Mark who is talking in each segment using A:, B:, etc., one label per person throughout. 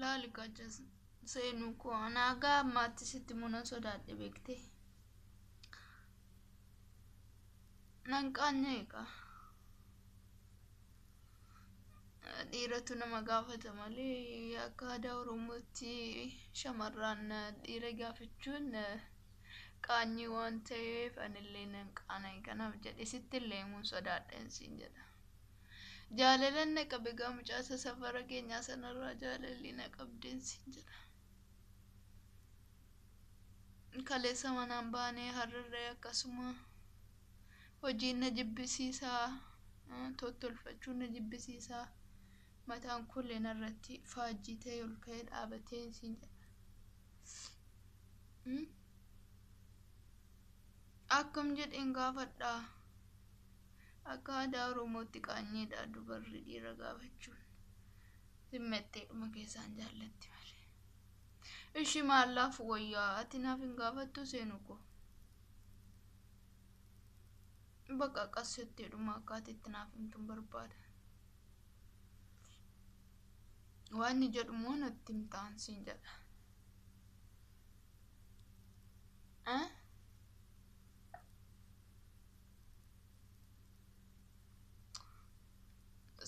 A: laali qajas seenuu koo anaagaa ammaatti sitti muna sodaadhe beekte nan qaanyeeqa dhiiratu nama gaafata malee akka aadaa oromootti shamarran dhiira gaafachuun qaanyii waan ta'eef anillee nan qaana'e kanaaf jedhe sittillee mun sodaadhen siin jedha jaalalan na qabe gaa mucaasa safara keenyaa sanarraa jaalalli na qabdeen siin jedha kaleessa manaan baanee harrarree akkasuma hojiin na jibbisiisaa tottolfachuun na jibbisiisaa mataan kulleen irratti faajjii ta'e ol ka'ee dhaabatee siin jedha akkam jedheen gaafadhaa akka aadaa oromootti qaanyeedha dubarri dhiira gaafachuun zimmetteedhuma keessaan jaallatti malee ishi maallaaf wayyaa ati naaf hin gaafattu seenu koo bakka qassetteedhuma akkaatitti naaf himtuun barbaada waan ni jedhumoo natti himtaan siin jedha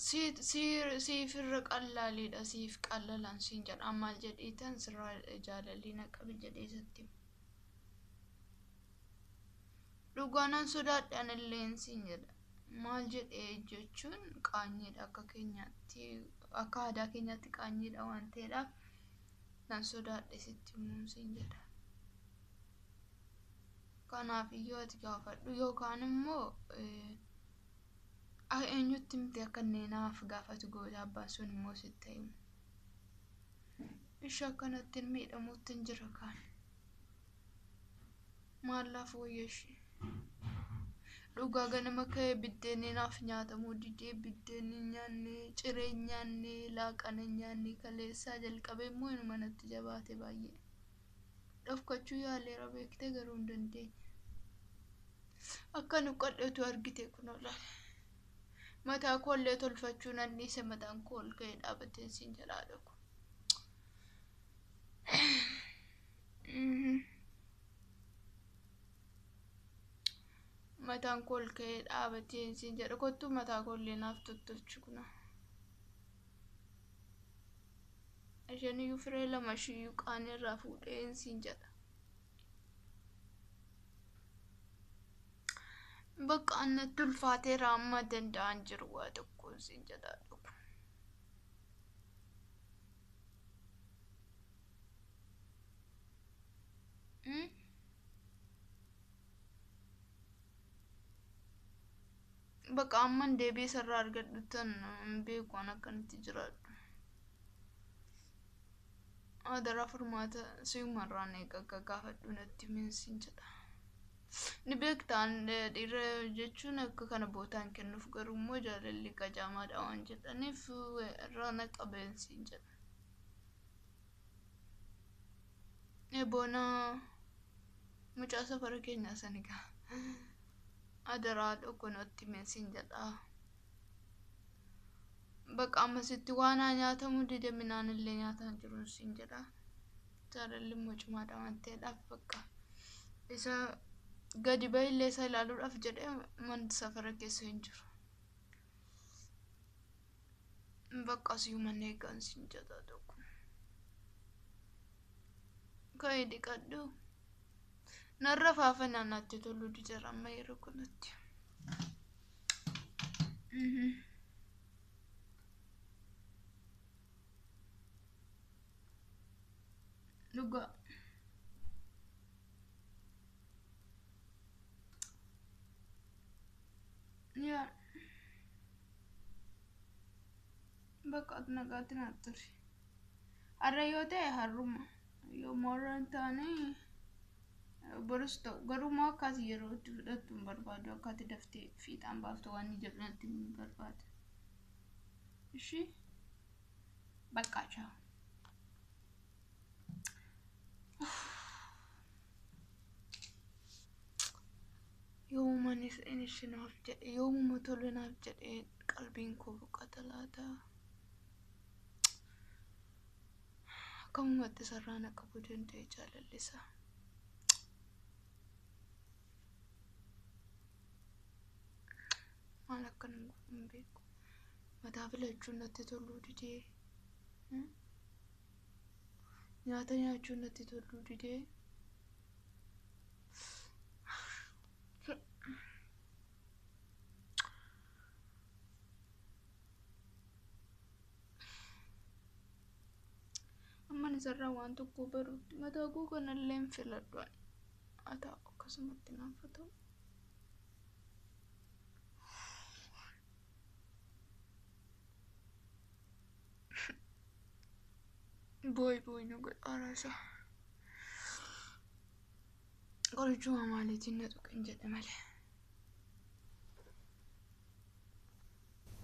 A: siif irra qallaaliidha siif qallalaan siin jedha maal jedhiitan sirraa jaalalli na qabe jedhee isatti dhugaanan sodaadhe anilleen siin jedha maal jedhee jechuun qaanyeedha akka keenyaatti akka aadaa keenyaatti qaanyeedha waan ta'eedhaaf nan sodaadhe sitti himuun siin jedha kanaaf iyyoo ati gaafadhu yookaan immoo eenyutti miti akka inni naaf gaafatu goota abbaan sun immoo sitti himu ishi akkanatti miidhamuutti hin jira kaan maallaaf wayyashi dhugaa ganama ka'ee biddeenni naaf nyaatamuu didee biddeenni nyaanne ciree nyaanne laaqana nyaanne kaleessaa jalqabee immoo inuma natti jabaate baay'ee dhofkachuu yaaleera beekte garuu hin dandeenye akka nu qadheetu argite kunoo laale mataa koollee tolfachuu nan dhiise mataan koo ol ka'ee dhaabatee siin jalaa dhaqu mataan koo ol ka'ee dhaabatee siin jedha kottuu mataa koollee naaf tottolchu kuna isheniyyuu firee lama shiyyuu qaanirraa fuudheen siin jedha bakka annatti ulfaateera amma danda'an jiru waa tokkoon siin jedhaa dhugu bakka amman deebii sarraa argadhutan beekuun akkanatti jiraadhu adara furmaata si'umarraan eegagga gaafadhu natti himin siin jedha ni beektaan dhiira jechuun akka kana bootaan kennuuf garuu immoo jaalalli qajaamaadha waan jedhaniif irraa na qabeen siin jedha boona mucaa safara keenyaa sanigaa adaraa dhokko natti himin siin jedha bakka ammasitti waan nyaatamuu dide minaan illee nyaataan jiruun siin jedha jaalalli immoo cimaadha waan ta'eedhaaf bakka isa gadi bahillee isa ilaaluudhaaf jedhee man safara keessa hin jiru bakka si'uma eegan siin jedha tokko ka'ee dhiqadhu narra faafa naannatti toluu didara amma yeroo kanatti dhugaa yaa bakka nagaatti natturi har'a yoo ta'e harruma yoo mooraan taane borus ta'u garuu moo akkasii yeroo itti fudhattu hin barbaadu akkati daftee fiixaan baaftu waan ni jedhu natti hin barbaadu ishii bakka chaaw yoomanis inishinaaf jedhe yoomuma tolunaaf jedhe qalbiin koo boqota laata akkamumatti sarraan qabuu danda'e jaalalli isaa. Maal akkan hin beeku. Mataa filachuun natti toluu didee. Nyaata nyaachuun natti toluu didee. Amman isarraa waan tokko baruutti mataa koo kanallee hin filadhu. Haa akkasumatti naaf ta'u. Boy nu godhaarasa. Qorichuma maaliitiin na tuqin jedhe malee.